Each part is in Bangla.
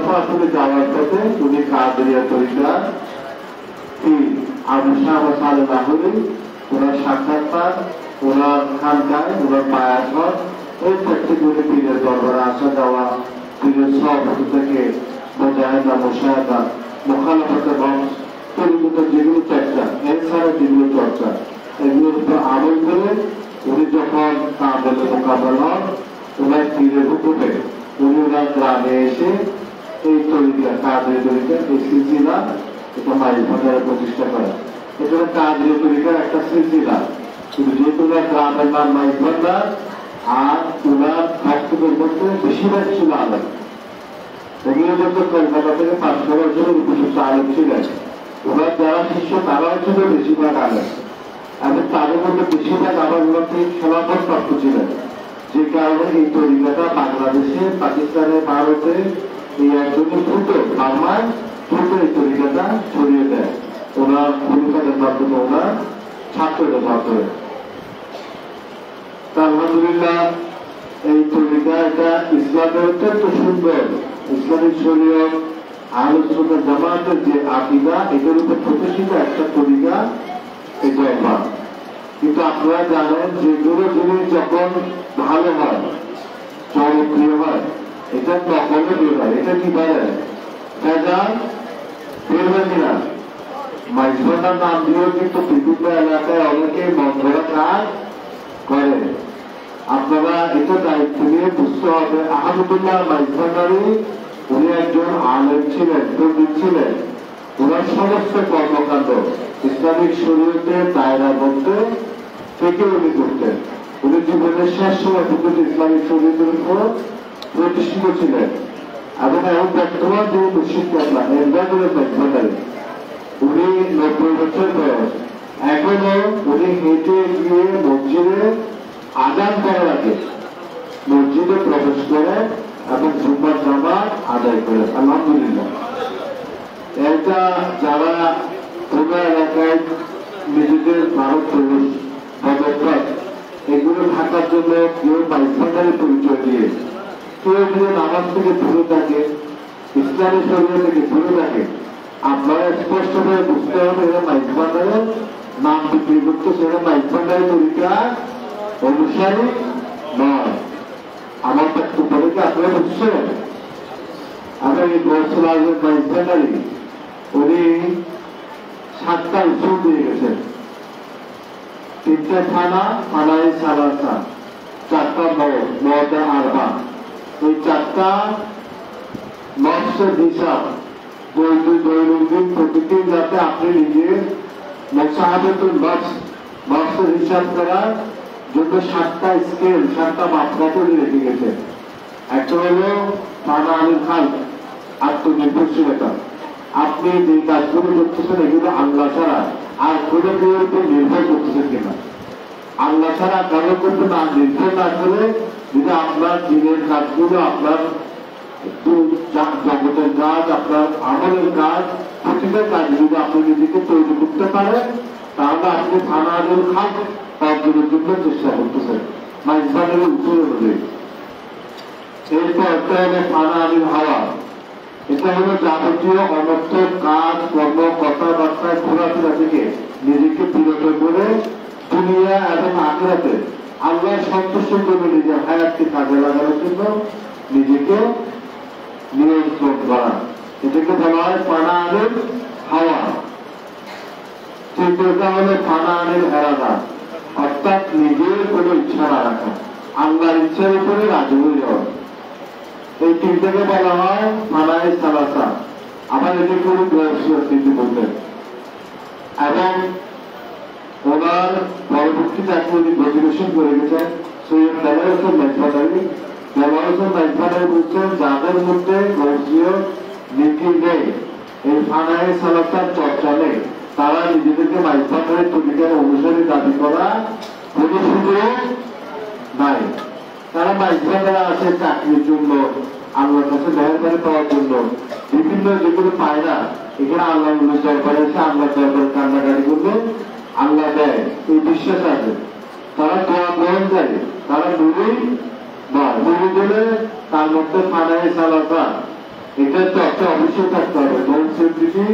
পর তিনি যাওয়ার পথে উনি কাদেরিয়া তরিকা আবু শাহ সালেহ লাহোরী ওনার সাক্ষাৎকার, ওনার খানকায়, ওনার বায়াত, এই প্রত্যেকগুলি পীরের দরবারে আসা যাওয়া, পীরের সভাপতি থেকে মুজাহিদা, মুশাহিদা, মুখালাফাতে বংশ, তরিকত যেগুলো চর্চা, এছাড়া যেগুলো চর্চা, এগুলোর উপর আমল করে উনি যখন কাদেরের মোকাবেলা হন, ওনার পীরের হুকুমে উনি ওনার গ্রামে এসে এই তরিকা, কাদের তরিকা, এই সিলসিলা, এটা মাইজভান্ডারে প্রতিষ্ঠা করা। এটা কাদের তরিকার একটা সিলসিলা, কিন্তু যেহেতু ওনার গ্রামের নাম মাইজভান্ডার, আর ওনার ভক্তদের মধ্যে বেশিরভাগ ছিল আলেম। উনিও যত কলকাতা থেকে 500 বছরের উপযুক্ত আলেম ছিলেন, ওনার যারা শিষ্য তারাও ছিল বেশিরভাগ আলেম, এবং তাদের মধ্যে বেশিরভাগ আবার ওনার থেকে খেলাফত প্রাপ্ত ছিলেন। যে কারণে এই তরিকাটা বাংলাদেশে, পাকিস্তানে, ভারতে এই একজনের দ্রুত বাংলায় দ্রুত এই তরিকাটা ছড়িয়ে দেয় ওনার ভূমিকাদের মাধ্যমে, ওনার ছাত্রদের মাধ্যমে। আলহামদুলিল্লাহ এই তরিকা এটা ইসলামের অত্যন্ত সুন্দর, ইসলামিক শরীয়ত, আহলে সুন্নাত জামাতের যে আকীদা, এটার উপর প্রতিষ্ঠিত একটা তরিকা এই জমা। কিন্তু আপনারা জানেন যেগুলো জিনিস যখন ভালো হয়, জনপ্রিয় হয়, এটা তখনও বের হয়। এটা কি বলেন ভেজাল বের হয় কিনা? মাইজভান্ডার নাম দিয়েও কিন্তু বিভিন্ন এলাকায় অনেকে মন ধরা কাজ করে। আপনারা এটা দায়িত্ব নিয়ে বুঝতে হবে। আহমদুল্লাহ মাইজভান্ডারি উনি একজন আলেম ছিলেন, পণ্ডিত ছিলেন। ওনার সমস্ত কর্মকাণ্ড ইসলামিক শরীয়তের দায়রার মধ্যে থেকে উনি করতেন। উনি জীবনের শেষ সময় পর্যন্ত ইসলামিক শরীয়তের উপর প্রতিষ্ঠিত ছিলেন। এবং এখন বর্তমান যে মুর্শিদ কেবলা এরবাদুলের মাইজভান্ডারি, উনি 90 বছর বয়স, এখনো উনি হেঁটে গিয়ে মসজিদে আযান করার আগে মসজিদে প্রবেশ করে এবং জুম্মার নামাজ আদায় করে। আলহামদুলিল্লাহ এটা যারা কোন এলাকায় নিজেদের ভারত প্রবেশ পদক্ষেপ এগুলো থাকার জন্য কেউ মাইজভান্ডারি পরিচয় দিয়ে, কেউ যদি নামাজ থেকে দূরে থাকে, ইসলামী শরীয়ত থেকে দূরে থাকে, আপনারা স্পষ্টভাবে বুঝতে হবে এরা মাইজভান্ডারের নাম বিক্রি করতেছে, এরা মাইজভান্ডারি তরিকা অনুসারী নয়। আমার বক্তব্য থেকে আপনারা বুঝছেন? আমি গৌসুল আজম মাইজভান্ডারি উনি 7টা উসুল দিয়ে গেছেন, 3টে থানা, থানায় সালাসা, 4টা মওদা আরবা, এই 4টা নফসের হিসাব দৈনন্দিন প্রতিদিন যাতে আপনি নিজের মুসাহাবাতুল নফসের হিসাব করার জন্য 7টা স্কেল, 7টা মাপকাঠি রেখে গেছেন। একটা হলো থানা আলী খান, আত্মনির্ভরশীলতা। আপনি যে কাজগুলো করতেছেন এগুলো আল্লাহ ছাড়া আর কোনো কেউ উপর নির্ভর করতেছেন কিনা। আল্লাহ ছাড়া কারো করতে না নির্ভর না করে যদি আপনার দিনের কাজগুলো, আপনার জগতের কাজ, আপনার আমলের কাজ, প্রতিটা কাজ যদি আপনি নিজেকে তৈরি করতে পারেন, তাহলে আপনি থানা আলী খান অর্জনের জন্য চেষ্টা করতেছেন মাইজভান্ডারের উত্তর অনুযায়ী। এরপর একটা হলো থানা আলীর হাওয়া। এটা হলো যাবতীয় অনর্থক কাজ, কর্ম, কথাবার্তা, ঘোরাফেরা থেকে নিজেকে বিরত করে দুনিয়া এবং আখিরাতে আল্লাহর সন্তুষ্টির জন্য নিজের হায়াতকে কাজে লাগানোর জন্য নিজেকে নিয়ন্ত্রণ করা, এটাকে বলা হয় ফানা আলীর হাওয়া। তৃতীয়টা হলো ফানা আলীর এরাদা, অর্থাৎ নিজের কোনো ইচ্ছা না রাখা, আল্লাহর ইচ্ছার উপরে রাজি হয়ে যাওয়া। এই তিনটাকে বলা হয় ফানায়ে সালাসা। আবার এটি কোনো তিনি বলতেন। এবং ওনার পরবর্তীতে এখন উনি গ্রাজুয়েশন করে গেছেন সৈয়দ দেওয়ার হোসেন মাইজভান্ডারি। দেওয়ার হোসেন মাইজভান্ডারি বলছেন যাদের মধ্যে গৌসীয় নীতি নেই, এই ফানায়ে সালাসার চর্চা নেই, তারা নিজেদেরকে মাইজভান্ডারি তরিকার অনুসারী দাবি করা কোনো সুযোগ নাই। তারা মাইজভান্ডারা আছে চাকরির জন্য, আল্লাহর কাছে মেহরবানি পাওয়ার জন্য, বিভিন্ন যেগুলো পায় না এখানে আল্লাহ দরবারে এসে আল্লাহ দরবারে কান্নাকাটি করলে আল্লাহ দেয়, এই বিশ্বাস আছে। তারা দোয়া গ্রহণ করে, তারা মুড়ি নয়, মুড়ি দিলে তার মধ্যে ফানায়ে সালাসা এটা চর্চা অবশ্যই থাকতে হবে, রোড সেফটি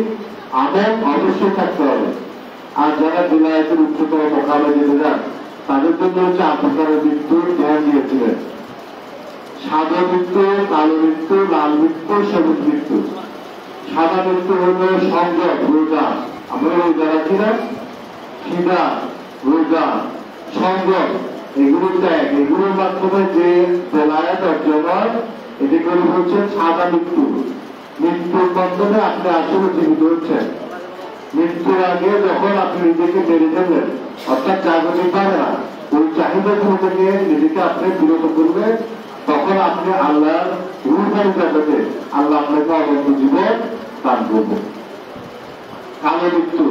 আমল অবশ্যই থাকতে হবে। আর যারা বিলায়তের উচ্চতর মোকামে যেতে যান তাদের জন্য হচ্ছে আফ্রিকার মৃত্যুর ধ্যান দিয়েছিলেন। সাদা মৃত্যু, কালো মৃত্যু, লাল মৃত্যু, সবুজ মৃত্যু। সাদা মৃত্যু হল সংযম, রোজা, আমরা রোজা রাখি না, খিদা, রোজা, সংযম, এগুলো ত্যাগ, এগুলোর মাধ্যমে যে বেলায়েত অর্জন হয় এটাকে হচ্ছে সাদা মৃত্যু। মৃত্যুর মাধ্যমে আপনি আসলে জীবিত হচ্ছেন। মৃত্যুর আগে যখন আপনি নিজেকে মেরে ফেলবেন, অর্থাৎ জাগতিক পারে না, ওই চাহিদা থেকে নিজেকে আপনি বিরত করবেন, তখন আপনি আল্লাহর রূপের জগতে আল্লাহ আপনাকে অনন্ত জীবন দান করবে। কালো মৃত্যু,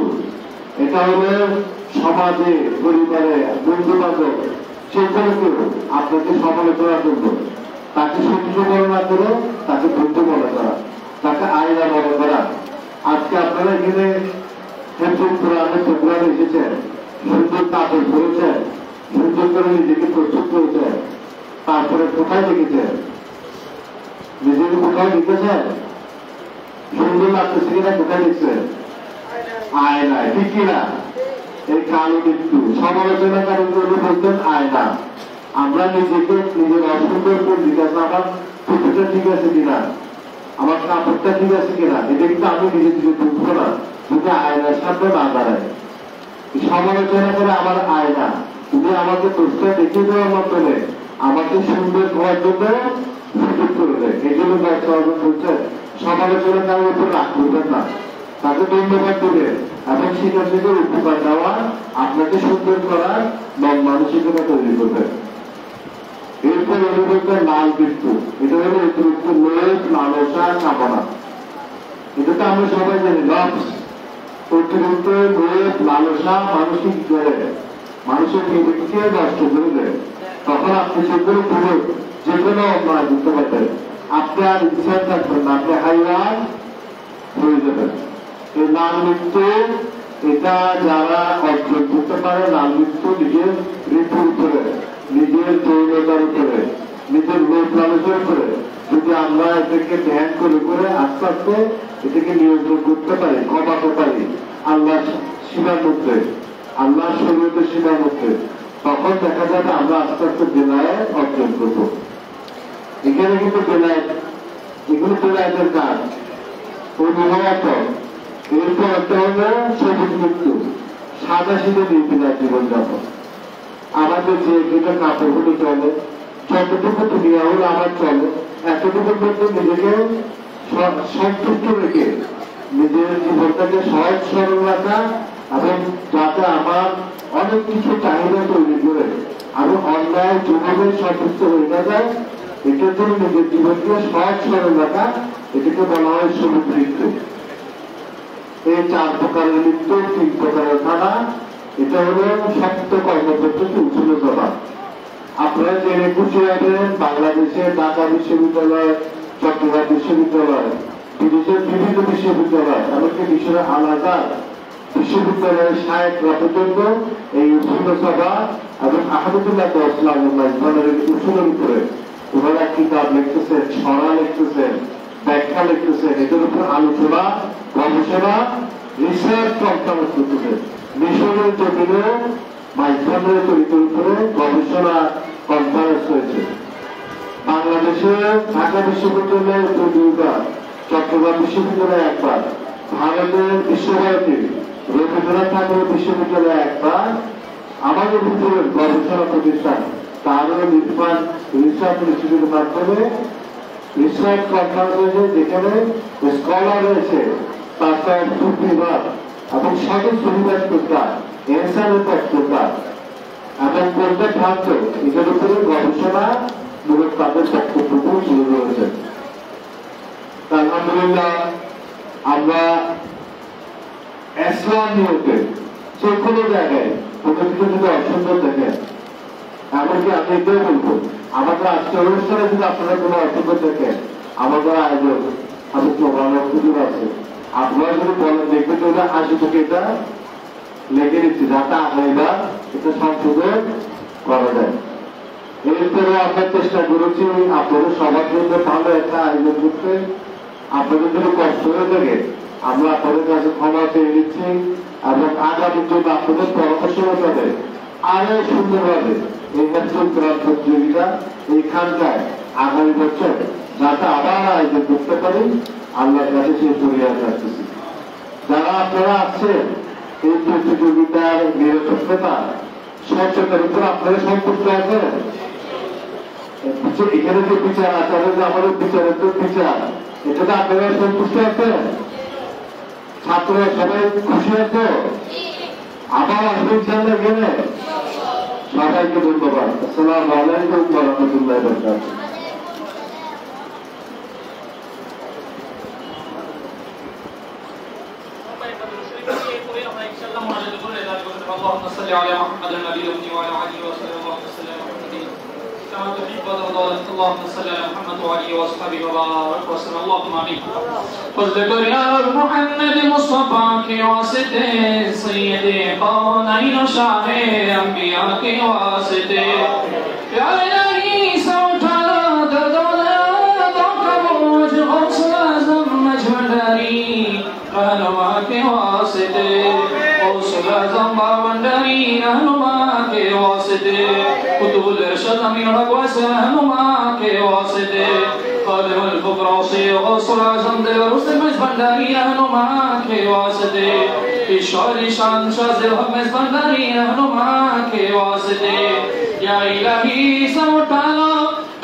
এটা হলে সমাজে, পরিবারে, বন্ধু বান্ধব যে কোনো কেউ আপনাকে সমালোচনা করবে, তাকে সহ্য বর্ণনা করে তাকে বন্ধু মনে করা, তাকে আয়না মনে করা। আজকে আপনারা এখানে প্রোগ্রামে এসেছেন, সুন্দর কাপড় পরেছেন, সুন্দর করে নিজেকে প্রস্তুত করেছেন, তারপরে কোথায় দেখেছেন? নিজেকে কোথায় দেখেছেন? সুন্দর লাগতেছে কিনা কোথায় দেখছেন? আয়নায়, ঠিক কিনা? এই কালো মৃত্যু সমালোচনা কারণ বলতেন আয়না। আমরা নিজেকে নিজের অসুন্দর করে জিজ্ঞাসা, আমার টুপিটা ঠিক আছে কিনা, আমার কাপড়টা ঠিক আছে কিনা, এটা কিন্তু আমি নিজে নিজে বুঝবো না যদি আয়নার সামনে না দাঁড়ায়। সমালোচনা করে আমার আয়না, তুমি আমাকে দোষটা দেখিয়ে দেওয়ার মাধ্যমে আমাকে সুন্দর হওয়ার জন্য সুযোগ করে দেয়। এই জন্য বলছেন সমালোচনা কারোর উপর রাগ করবেন না, তাকে ধন্যবাদ দেবেন এবং সেখান থেকে উপকার দেওয়া, আপনাকে সুন্দর করার মন মানসিকতা তৈরি করবে। এরপর অনুভূত লাল মৃত্যু, এটা হলো অতিরিক্ত লোভ, লালসা, কামনা। এটা তো আমরা সবাই জানি, লভস, অতিরিক্ত লোভ, লালসা মানসিক করে মানুষের বিবেককে নষ্ট করে দেয়। তখন আপনি যেগুলো পুরো যে কোনো অন্যায় বুঝতে পারবেন, আপনি আর ইচ্ছা থাকবেন না, আপনি হাইওয়ান হয়ে যাবেন। এই লাল মৃত্যু, এটা যারা অর্জন করতে পারে, লাল মৃত্যু নিজের ঋতুর উপরে, নিজের যৌনতার উপরে, নিজের লোভ লালসের উপরে যদি আমরা এটাকে ধ্যান করে করে আস্তে আস্তে এটাকে নিয়ন্ত্রণ করতে পারি, কমাতে পারি আল্লাহ সীমার মধ্যে, আল্লাহ শরীয়তের সীমার মধ্যে, তখন দেখা যাবে আমরা আস্তে আস্তে বেলায়েত অর্জন করব। এখানে কিন্তু বেলায়েত, এগুলো বেলায়েতের কাজ, ওই মহায়ত। এরপর একটা হলো সবুজ মৃত্যু, সাদা সিধে নির্বিধায় জীবনযাপন। আমাদের যে যেটা কাপড় হলে চলে, যতটুকু দুনিয়া হলে আমার চলে, এতটুকুর মধ্যে নিজেকে সন্তুষ্ট রেখে নিজের জীবনটাকে সহজ সরল রাখা এবং যাতে আমার অনেক কিছু চাহিদা তৈরি করে আমি অন্যায় জীবনে সন্তুষ্ট হয়ে না যায়, এটার জন্য নিজের জীবনকে সহজ সরল রাখা, এটাকে বলা হয় সবুজ মৃত্যু। এই 4 প্রকারের মৃত্যু, 3 প্রকারের খানা, এটা হলো সত্য কর্মপদ্ধতি উচ্চল জবাব। আপনারা জেনে খুশি হবেন, বাংলাদেশে ঢাকা বিশ্ববিদ্যালয়, চট্টগ্রাম বিশ্ববিদ্যালয়, বিদেশের বিভিন্ন বিশ্ববিদ্যালয়, এমনকি মিশরের আল আজহার বিশ্ববিদ্যালয়ের শায়েখরা পর্যন্ত এই উচ্চল সভা এবং আহমদুল্লাহ উচ্চলের উপরে ওনারা কিতাব লিখতেছেন, ছড়া লিখতেছেন, ব্যাখ্যা লিখতেছেন, এদের উপর আলোচনা, গবেষণা, রিসার্চ কনফারেন্স করতেছেন। মিশরের জমিনে মাইক্রোনের চরিত্রের উপরে গবেষণা কনফারেন্স হয়েছে। বাংলাদেশে ঢাকা বিশ্ববিদ্যালয়ে 2বার, চট্টগ্রাম বিশ্ববিদ্যালয়ে 1বার, ভারতের বিশ্বভারতী রবীন্দ্রনাথ ঠাকুর বিশ্ববিদ্যালয়ে 1বার, আমাদের ভিতরের গবেষণা প্রতিষ্ঠান তারও নির্মাণ রিসার্চ ইনস্টিটিউটের মাধ্যমে রিসার্চ কনফারেন্স হয়েছে, যেখানে স্কলার রয়েছে, তার 2 বিভাগ এবং সঠিক সুবিধার প্রকার, এনসারের প্রকার এবং কোনটা ভ্রান্ত, এটার উপরে গবেষণা মূলক তাদের বক্তব্য তুলে ধরেছে। আলহামদুলিল্লাহ, আমরা ইসলাম নিয়তে যে কোনো জায়গায় প্রতিদিন যদি অসুন্দর দেখেন, এমনকি আমি এটাই বলবো, আমাদের আজকে অনুষ্ঠানে যদি আপনারা কোনো অসুন্দর দেখেন, আমাদের আয়োজন আমি প্রমাণের সুযোগ আছে, আপনারা যদি বলেন দেখবেন ওটা হাসি থেকে এটা লেগে নিচ্ছে, যাতে আমরা এটা সংশোধন করা যায়। এরপরে আমরা চেষ্টা করেছি আপনাদের সবার জন্য ভালো একটা আয়োজন করতে, আপনাদের যদি কষ্ট হয়ে থাকে আমরা আপনাদের কাছে ক্ষমা চেয়ে নিচ্ছি এবং আগামীর জন্য আপনাদের পরামর্শ মতো আরো সুন্দরভাবে এই হেফজুল কোরআন প্রতিযোগিতা এইখানটায় আগামী বছর যাতে আবার আয়োজন করতে পারি আল্লাহর কাছে সেই পরিহার রাখতেছি। যারা আপনারা আছেন এই প্রতিযোগিতার নিরপেক্ষতা স্বচ্ছতার উপর আপনারা সন্তুষ্ট আছেন? এখানে যে বিচার আছে যে আমাদের বিচারের তো বিচার এটাতে আপনারা সন্তুষ্ট আছেন? ছাত্ররা সবাই খুশি আছে? আবার আসবে ইনশাআল্লাহ এখানে। সবাইকে ধন্যবাদ। আসসালামু আলাইকুম ওয়া রাহমাতুল্লাহি ওয়া বারাকাতুহু। اللهم صل على محمد النبي الأمي وعلى آله وصحبه وسلم كما تحب وترضى. اللهم صل على محمد وآله وصحبه وبارك وسلم. اللهم آمين. واذكر يا محمد المصطفى के वास्ते सैयद कौनैन शाह अंबिया के वास्ते या इलाही सौठा दर्दों का बोझ गौसल आज़म मजमदारी रहनुमा के वास्ते गौसल आज़म बावंडरी रहनुमा के वास्ते कुतुबुल इरशाद अमीन रगवास रहनुमा के वास्ते खादिम الفقراء गौसल आज़म दिलरुस मजमदारी रहनुमा के वास्ते इशारे शान शाज़िल हम मजमदारी रहनुमा के वास्ते या इलाही सौठाला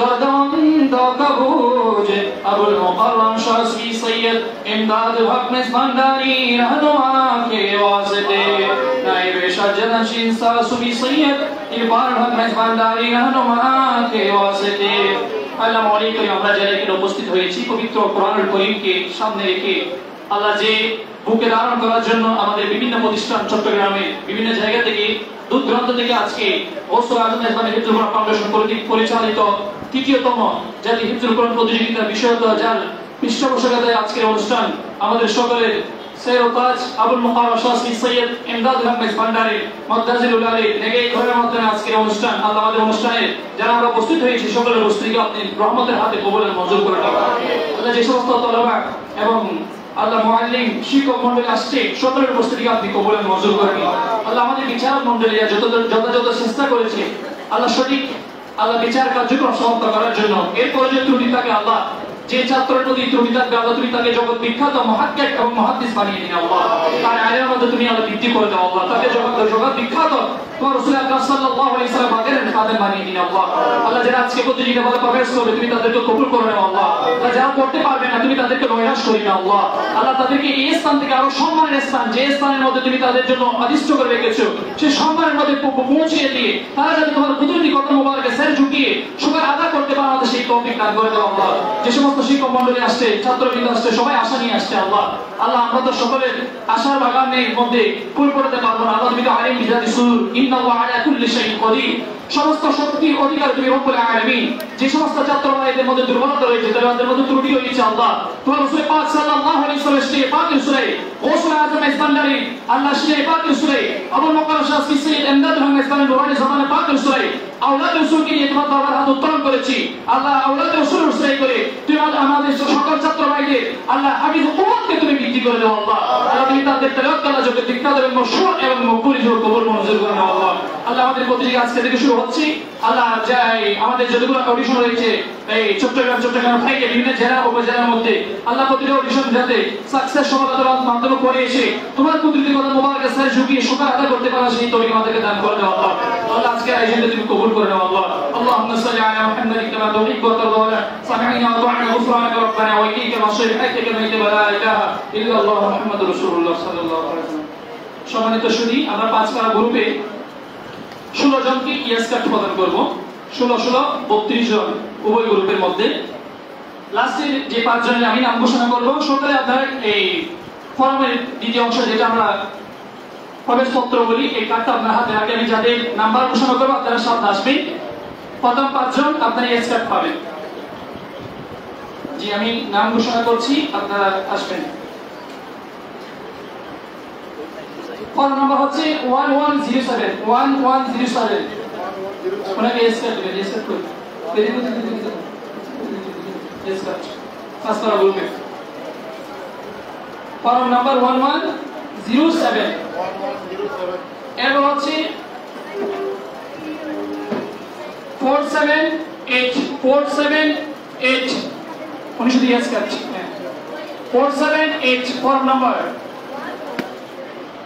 दर्दों का बोझ अबुल मुकर्रम शाज़ी सैयद इमदाद हक मजमदारी रहनुमा के वास्ते नाइब शाहजहां सासुबी सैयद इरफान हक मजमदारी रहनुमा के वास्ते আল্লাহ মৌলিক করে আমরা যারা এখানে উপস্থিত হয়েছি পবিত্র কোরআনুল কারীমকে সামনে রেখে আল্লাহ যে বুকে ধারণ করার জন্য আমাদের বিভিন্ন প্রতিষ্ঠান চট্টগ্রামে বিভিন্ন জায়গা থেকে দূর দূরান্ত থেকে আজকে গৌসুল আজম ইসলামী হিফজুল কোরআন ফাউন্ডেশন কর্তৃক পরিচালিত তৃতীয়তম জাতীয় হিফজুল কোরআন প্রতিযোগিতার বিষয়ত যার পৃষ্ঠপোষকতায় আজকের অনুষ্ঠান আমাদের সকলের সেরতাজ আবুল মুকাররম শাসি সৈয়দ ইমদাদ আহমেদ ভান্ডারী মুদাজ্জিলুল আলী নেগে এই ঘরের মধ্যে আজকের অনুষ্ঠান আল্লাহ আমাদের অনুষ্ঠানে যারা আমরা উপস্থিত হয়েছি সকলের উপস্থিতিকে আপনি রহমতের হাতে কবুলের মঞ্জুর করে নিন। আল্লাহ যে সমস্ত তলবা এবং আল্লাহ মুআল্লিম শিক্ষক মণ্ডলী আসছে সকলের উপস্থিতিকে আপনি কবুলের মঞ্জুর করে নিন। আল্লাহ আমাদের বিচারক মণ্ডলী যত চেষ্টা করেছে আল্লাহ সঠিক আল্লাহ বিচার কার্যক্রম সমাপ্ত করার জন্য এরপরে যে ত্রুটি থাকে আল্লাহ যে ছাত্রের প্রতি ত্রুটি থাকবে আল্লাহ তুমি তাকে জগৎ বিখ্যাত মুহাক্কিক এবং মুহাদ্দিস বানিয়ে দিন আল্লাহ। তার আলেমের মধ্যে তুমি আল্লাহ বৃদ্ধি করে দাও আল্লাহ। তাকে জগৎ বিখ্যাত তোমার রাসূল আকরাম সাল্লাল্লাহু আলাইহি ওয়াসাল্লাম বাগের খাদেম বানিয়ে দিন আল্লাহ। আল্লাহ যারা আজকে প্রতিযোগিতা বলে প্রবেশ করবে তুমি তাদেরকে কবুল করে নাও আল্লাহ। যারা করতে পারবে না তুমি তাদেরকে নৈরাশ করে নাও আল্লাহ। আল্লাহ তাদেরকে এই স্থান থেকে আরো সম্মানের স্থান যে স্থানের মধ্যে তুমি তাদের জন্য আদিষ্ট করে রেখেছো সেই সম্মানের মধ্যে পৌঁছিয়ে দিয়ে তারা যাতে তোমার কুদরতি কদম মোবারকে স্যার ঝুঁকিয়ে শুকর আদা করতে পারে আমাদের সেই তৌফিক দান করে দাও আল্লাহ। যে সমস্ত শিক্ষক মণ্ডলী আসছে ছাত্রবৃন্দ আসছে সবাই আশা নিয়ে আসছে আল্লাহ। আল্লাহ আমরা তো সকলের আশার বাগানের মধ্যে ফুল করতে পারবো না আল্লাহ তুমি তো আলিম বিজাতি সুর ইন্নাল্লাহু আলা কুল্লি শাইইন কদির সমস্ত শক্তির অধিকার তুমি রব্বুল আলামিন। যে সমস্ত ছাত্র ভাইদের মধ্যে দুর্বলতা রয়েছে তাদের মধ্যে ত্রুটি রয়েছে আল্লাহ তোমার রাসূল পাক সাল্লাল্লাহু আলাইহি ওয়াসাল্লাম সেই পাকের সূরা গৌসুল আজম ইসমান্দারি আল্লাহ সেই পাকের সূরা আবুল মুকাররম শাসি সৈয়দ ইমদাদ আহমেদ ইসলামের নুরানি জামানে পাকের সূরা আওলাদ রাসূলকে নিয়ে তোমার দরবার হাত উত্তোলন করেছি আল্লাহ। আওলাদ রাসূলের সূরা করে তুমি আমাদের সকল ছাত্র ভাইদের আল্লাহ হাফিজ উম্মতকে তুমি বৃদ্ধি করে দাও আল্লাহ। আল্লাহ তুমি তাদের তেলাওয়াত করা জগৎ বিখ্যাত এবং মশহুর এবং মকবুল হিসেবে কবুল মঞ্জুর করে নাও আল্লাহ। আল্লাহ আমাদের প্রতিযোগিতা আজকে থেকে শুরু হচ্ছে আল্লাহ যাই আমাদের যতগুলো অডিশন রয়েছে এই চট্টগ্রাম থেকে বিভিন্ন জেলা উপজেলার মধ্যে আল্লাহ প্রতিটা অডিশন যাতে সাকসেস সফলতার মাধ্যমে করে এসে তোমার কুদরতি কথা মোবারকের সাথে ঝুঁকিয়ে শুকর আদা করতে পারা সেই তৌফিক আমাদেরকে দান করে দাও আল্লাহ। আল্লাহ আজকে আয়োজনটা তুমি কবুল করে নাও আল্লাহ। আল্লাহুম্মা সাল্লি আলা মুহাম্মাদিন কামা তুহিব্বু ওয়া তারদা সামি'না ওয়া আতা'না গুফরানাকা রাব্বানা ওয়া ইলাইকা মাসির হাইয়াকা মাইতা লা ইলাহা ইল্লাল্লাহু মুহাম্মাদুর রাসূলুল্লাহ সাল্লাল্লাহু আলাইহি ওয়াসাল্লাম। সম্মানিত সুধী আমরা 5 পারা গ্রুপে 16 জনকে ইয়াস কার্ড প্রদান করব 16 32 জন উভয় গ্রুপের মধ্যে। লাস্টের যে 5 জনের আমি নাম ঘোষণা করব সকালে আপনারা এই ফর্মের দ্বিতীয় অংশ যেটা আমরা প্রবেশপত্র বলি এই কার্ডটা আপনার হাতে রাখে আমি যাদের নাম্বার ঘোষণা করব আপনারা সামনে আসবেন। প্রথম 5 জন আপনারা ইয়াস কার্ড পাবেন। জি আমি নাম ঘোষণা করছি আপনারা আসবেন। ফর্ম নাম্বার হচ্ছে 1107 1107 ওনাকে এস কার্ড দেবেন এস কার্ড করে এস কার্ড ফার্স্ট পারা গ্রুপে ফর্ম নাম্বার 1107 এরপর হচ্ছে 478 উনি শুধু ইয়েস করছে 478 ফর্ম নাম্বার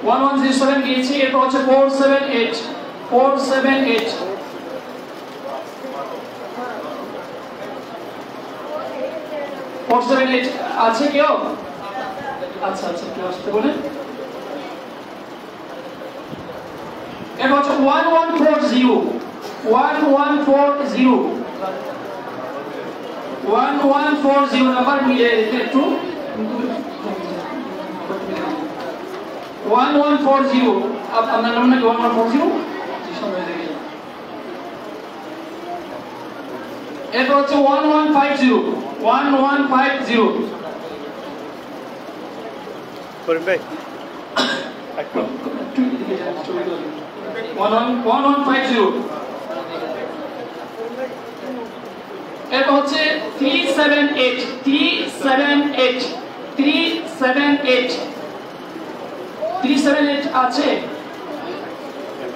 1107 গিয়েছি এরপর হচ্ছে 478 478 আছে কেউ? আচ্ছা আচ্ছা কেউ আসতে বলেন। এরপর হচ্ছে 1140 নাম্বার মিলে একটু 1140 আপনার নাম নাকি 1140? এরপর হচ্ছে 1150 করিম ভাই 1150 এরপর হচ্ছে 378 আছে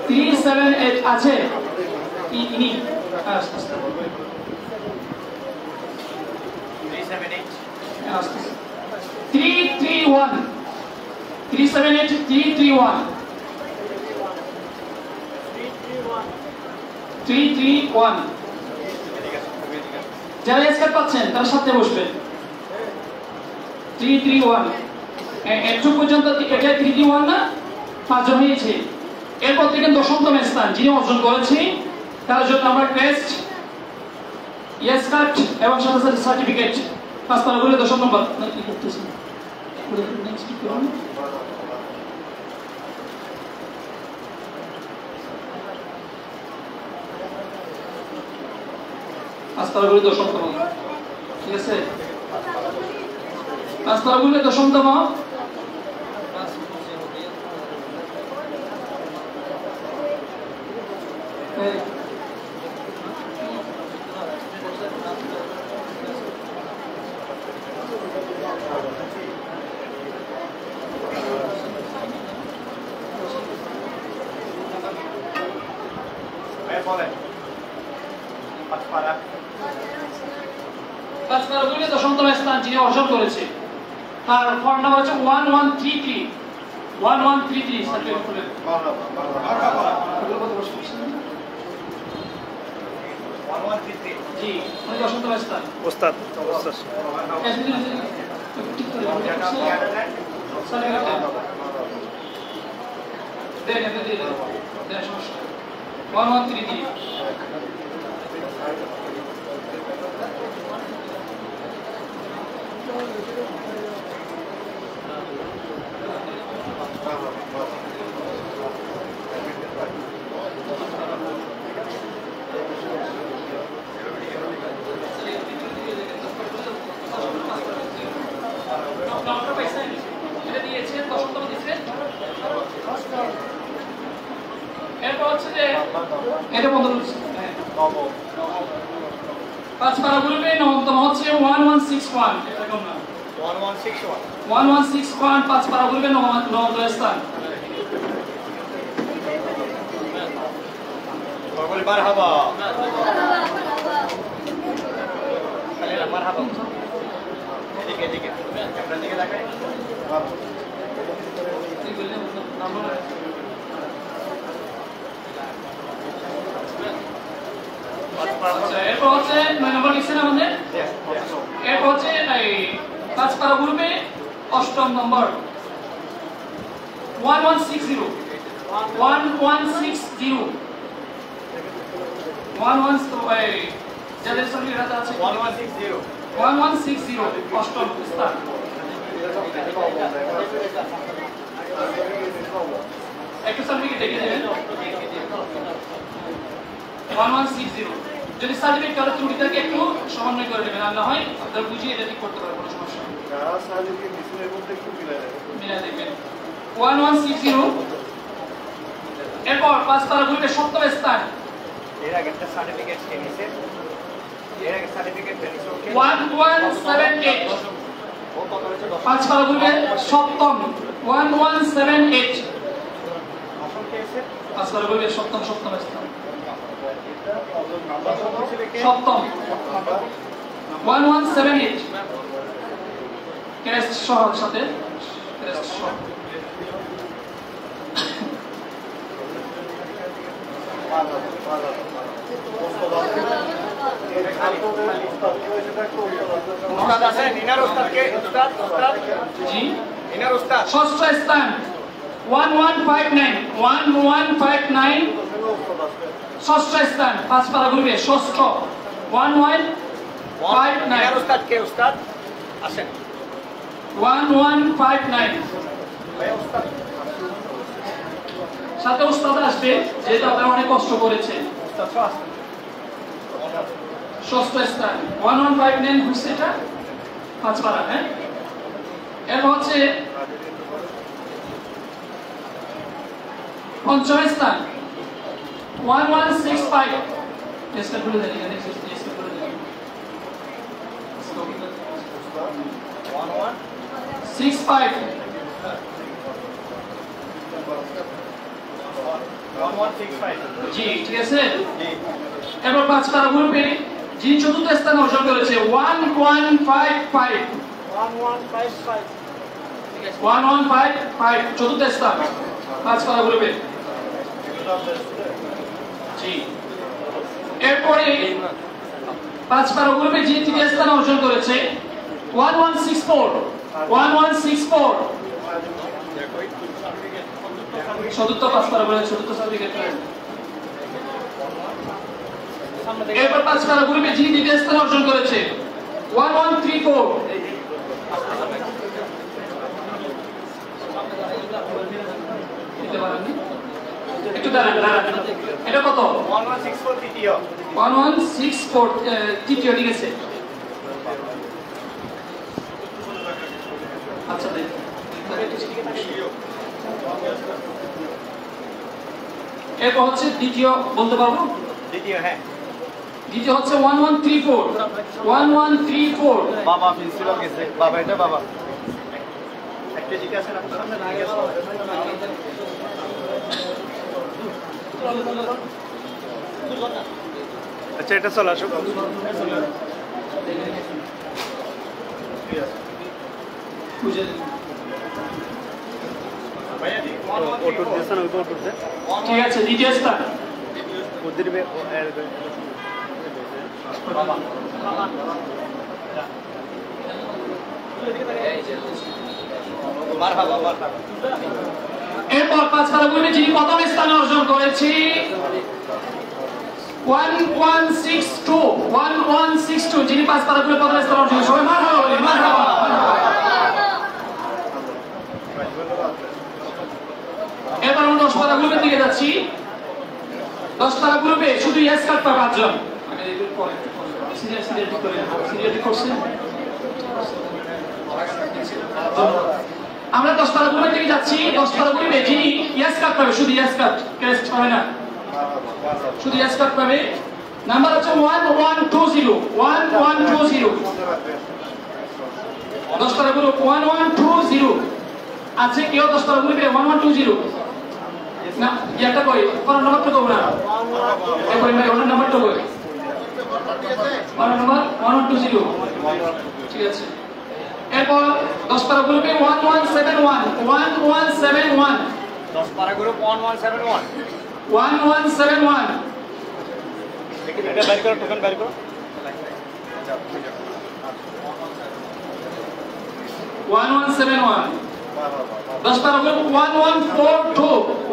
378 আছে ইনি আস্তে আস্তে 378 331 যারা স্কেপ পাচ্ছেন তারা সাথে বসবেন 331 একটু পর্যন্ত এটা 331 না পাঁচজন হয়েছে এরপর থেকে দশমতম স্থান যিনি অর্জন করেছে তার জন্য আমরা টেস্ট ইয়েস কার্ড এবং সাথে সাথে সার্টিফিকেট পাঁচ পারা বলে দশম নম্বর কি করতেছি নেক্সট কি করব পাঁচ পারা বলে দশমতম ঠিক আছে পাঁচ পারা বলে দশমতম দশমতম স্থান যিনি অর্জন করেছে তার ফর্ম নাম্বার হচ্ছে 1133 সার্টিফিকেট খুলেন জি উনি দশমতম স্থান ওস্তাদ দেন সমস্যা 1133 এরপর হচ্ছে যে এটা বন্ধ করছি পাঁচ পারা গ্রুপে নবম হচ্ছে 1161 এটা কোন নাম 1161 পাঁচ পারা গ্রুপে নবম স্থান বল মারহাবা খালিলা মারহাবা এদিকে ক্যামেরা দিকে তাকাই কি বললেন নাম্বার এরপর হচ্ছে 9 নম্বর লিখছেন আমাদের এরপর হচ্ছে এই পাঁচ পারা গ্রুপে অষ্টম নম্বর 1160 যাদের সঙ্গে রাজা আছে 1160 অষ্টম স্থান একটা সার্টিফিকেট দেখে দেবেন 1160 যদি সার্টিফিকেট কারো ত্রুটি থাকে একটু সমন্বয় করে দেবেন আর না হয় আপনারা বুঝিয়ে এটা ঠিক করতে পারবেন কোনো সমস্যা নেই যারা সার্টিফিকেট মিশনের মধ্যে একটু মিলা দেখবেন 1160 এরপর পাঁচ তারা গ্রুপের সপ্তম স্থান এর আগে একটা সার্টিফিকেট নিয়েছে এর আগে সার্টিফিকেট পেয়েছে 1178 ও কত হচ্ছে পাঁচ পারা গ্রুপে সপ্তম 1178 পাঁচ পারা গ্রুপে সপ্তম স্থান সপ্তম 1178 ক্রেস্ট সহ সাথে ক্রেস্ট সহ উস্তাদ আছেন ইনার উস্তাদ কে উস্তাদ জি ইনার উস্তাদ ষষ্ঠ স্থান 1159 ষষ্ঠ স্থান পাঁচ পারা গ্রুপে ষষ্ঠ 1159 ইনার উস্তাদ কে উস্তাদ আছেন 1159 সাথে উস্তাদ আসবে যেটা আপনি অনেক কষ্ট করেছেন উস্তাদ সহ আছেন ষষ্ঠ স্থান 1159 হচ্ছে এটা পাঁচ পারা হ্যাঁ এরপর হচ্ছে পঞ্চম স্থান 1165 টেস্টটা খুলে দেন এখানে টেস্টটা খুলে দেন 1165 1165 জি ঠিক আছে এবার পাঁচ পারা গ্রুপে যিনি চতুর্থ স্থান অর্জন করেছে 1155 চতুর্থ স্থান পাঁচ পারা গ্রুপে জি এরপরে পাঁচ পারা গ্রুপে যিনি তৃতীয় স্থান অর্জন করেছে 1164 চতুর্থ পাঁচ পারা গ্রুপে চতুর্থ সার্টিফিকেট এরপর পাঁচ পারা গ্রুপে যিনি দ্বিতীয় স্থান অর্জন করেছে 1134 একটু দাঁড়ান এটা কত 1164 তৃতীয় 1164 তৃতীয় ঠিক আছে আচ্ছা এরপর হচ্ছে দ্বিতীয় বলতে পারবো দ্বিতীয় হ্যাঁ দ্বিতীয় হচ্ছে 1134 বাবা প্রিন্সিপাল গেছে বাবা এটা বাবা একটা জিজ্ঞাসা আপনারা আচ্ছা এটা চল আসো ঠিক আছে দ্বিতীয় স্থান উদ্দিন এরপর পাঁচ পারা গ্রুপে যিনি প্রথম স্থান অর্জন করেছে 1162 যিনি পাঁচ পারা গ্রুপে প্রথম স্থান অর্জন করেছে সবাই মারহাবা বলি মারহাবা এবার আমরা 10 পারা গ্রুপের দিকে যাচ্ছি 10 পারা গ্রুপে শুধু ইয়েস কার্ড পাবে 5 জন সিরিয়াল ঠিক করছেন আমরা 10 পারা গ্রুপের দিকে যাচ্ছি 10 পারা গ্রুপে যিনি ইয়েস কার্ড পাবে শুধু ইয়েস কার্ড ক্রেস্ট পাবে না শুধু ইয়েস কার্ড পাবে নাম্বার হচ্ছে 1120 10 পারা গ্রুপ 1120 আছে কেউ 10 পারা গ্রুপে 1120 না এটা কই কোন নাম্বারটা কই না এই কই ভাই ওনার নাম্বারটা কই ওনার নাম্বার 1120 ঠিক আছে এরপর 10 পারা গ্রুপে 1171 10 পারা গ্রুপ 1171 এটা বের করো টোকেন বের করো 1171 10 পারা গ্রুপ 1142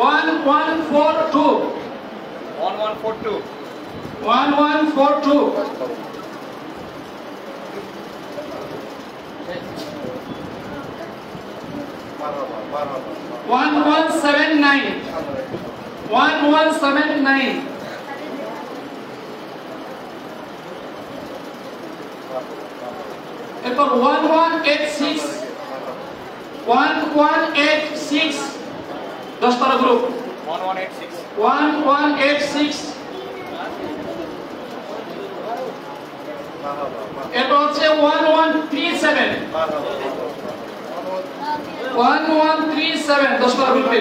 1179 এরপর 1186 10 পারা গ্রুপ 1186 এরপর হচ্ছে 1137 1137 10 পারা গ্রুপে।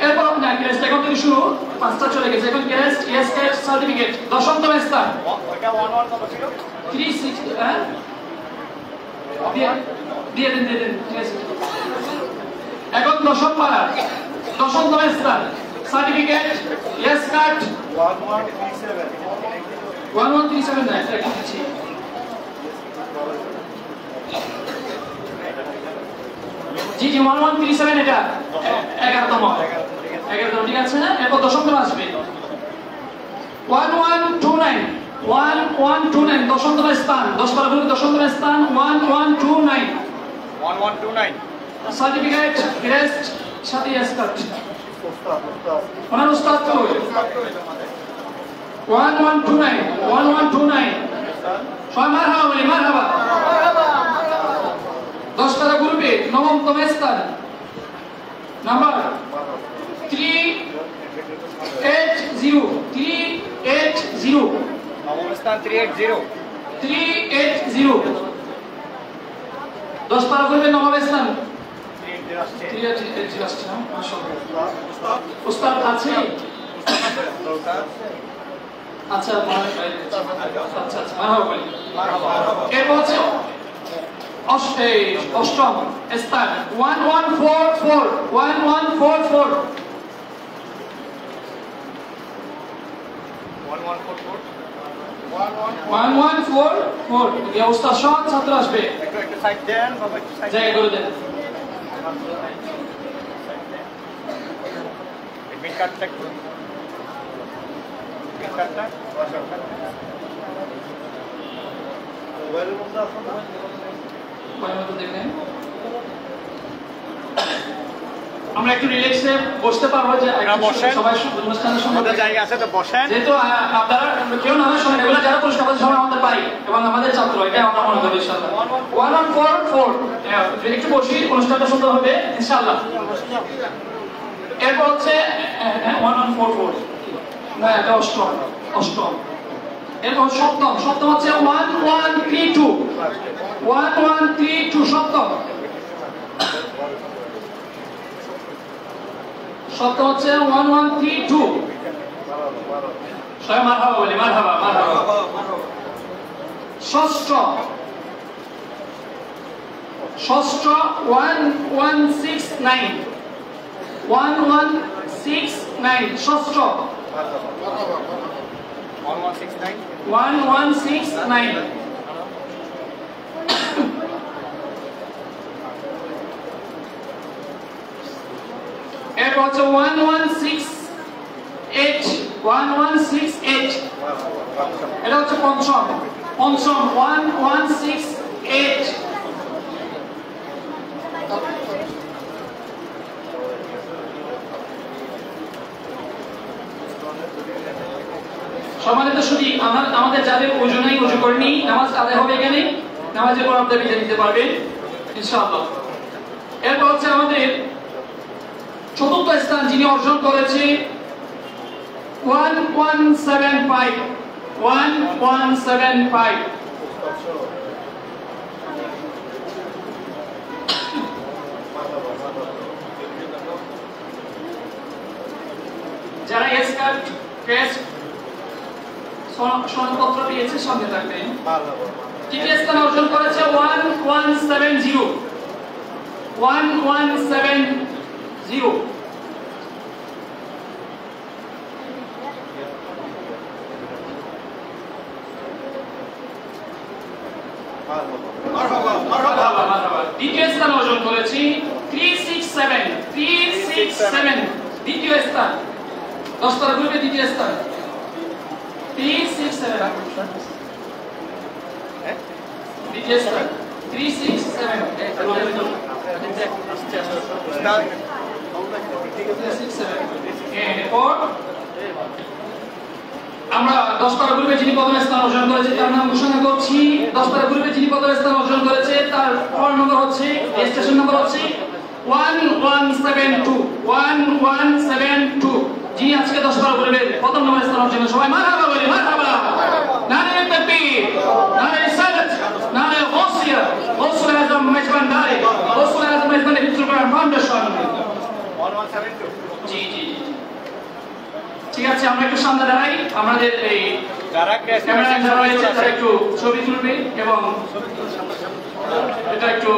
এরপর না ক্রেস্ট এখন থেকে শুরু, পাঁচটা চলে গেছে। এখন ক্রেস্ট এস ক্রেস্ট সার্টিফিকেট দশমতম স্থান। ওটা 11 কত ছিল? 360 হ্যাঁ দিয়ে দেন ঠিক আছে। এখন দশম পারা দশমতম স্থান সার্টিফিকেট এস কার্ড 1137 না এটা লিখছি। জি 1137 এটা 11তম ঠিক আছে না। এরপর দশমতম আসবে 1129 দশমতম স্থান 10 পারা গ্রুপে দশমতম স্থান 1129 সার্টিফিকেট ক্রেস্ট সাথে এস কার্ড ওনার উস্তাদ তো 1129 সবাই মারহাবা বলি মারহাবা। 10 পারা গ্রুপে নবমতম স্থান নাম্বার 380 নবম স্থান 380 10 পারা গ্রুপে নবম স্থান 380 আসছে। 380 আসছে না মাশাআল্লাহ। উস্তাদ আছে আচ্ছা মারহাবা বলি। এরপর হচ্ছে অষ্টম স্থান 1144 এই অবস্থা সব ছাত্র আসবে একটু সাইড দেন বাবা, একটু সাইড জায়গা করে দেন। এডমিট কার্ডটা একটু এডমিট কার্ডটা মোবাইলের মধ্যে আছে না? মতো দেখেন আমরা একটু রিল্যাক্সে বসতে পারবো যে সবাই অনুষ্ঠানের সময় জায়গা আছে তো বসেন। যেহেতু আপনারা কেউ না হয় সময় এগুলো যারা পুরস্কার পাচ্ছে সবাই আমাদের পাই এবং আমাদের ছাত্র এটা আমরা মনে করি ইনশাআল্লাহ। 1144 একটু বসি অনুষ্ঠানটা সুন্দর হবে ইনশাআল্লাহ। এরপর হচ্ছে 1144 না এটা অষ্টম। এরপর সপ্তম হচ্ছে 1132 সপ্তম হচ্ছে 1132 সবাই মারহাবা বলি মারহাবা। ষষ্ঠ 1169 ষষ্ঠ 1169 এরপর হচ্ছে 1168 এটা হচ্ছে পঞ্চম 1168 সম্মানিত সুধী আমাদের যাদের ওযু নাই ওযু করেনি নামাজ আদায় হবে এখানে নামাজের পর আপনারা বিদায় নিতে পারবেন ইনশাআল্লাহ। এরপর হচ্ছে আমাদের চতুর্থ স্থান যিনি অর্জন করেছে 1175 যারা এস কার্ড ক্রেস্ট সনদপত্র পেয়েছে সামনে থাকবেন। তৃতীয় স্থান অর্জন করেছে 1170 দ্বিতীয় স্থান অর্জন করেছি 367 দ্বিতীয় স্থান 10 পারা গ্রুপে দ্বিতীয় স্থান 367 দ্বিতীয় স্থান 367 এরপর আমরা 10 পারা গ্রুপে যিনি প্রথম স্থান অর্জন করেছে তার নাম ঘোষণা করছি। 10 পারা গ্রুপে যিনি প্রথম স্থান অর্জন করেছে তার ফোন নম্বর হচ্ছে রেজিস্ট্রেশন নম্বর হচ্ছে 1172 যিনি আজকে 10 পারা গ্রুপে প্রথম নম্বর স্থান অর্জন করেছে। সবাই মারহাবা বলি মারহাবা। নারে তাকবীর নারে রিসালাত নারে গাউসিয়া গাউসুল আজম মেজবান্ডারি জি জি ঠিক আছে, আমরা একটু সামনে দাঁড়াই, আমাদের এই ক্যামেরাম্যান যারা রয়েছে তারা একটু ছবি তুলবে এবং এটা একটু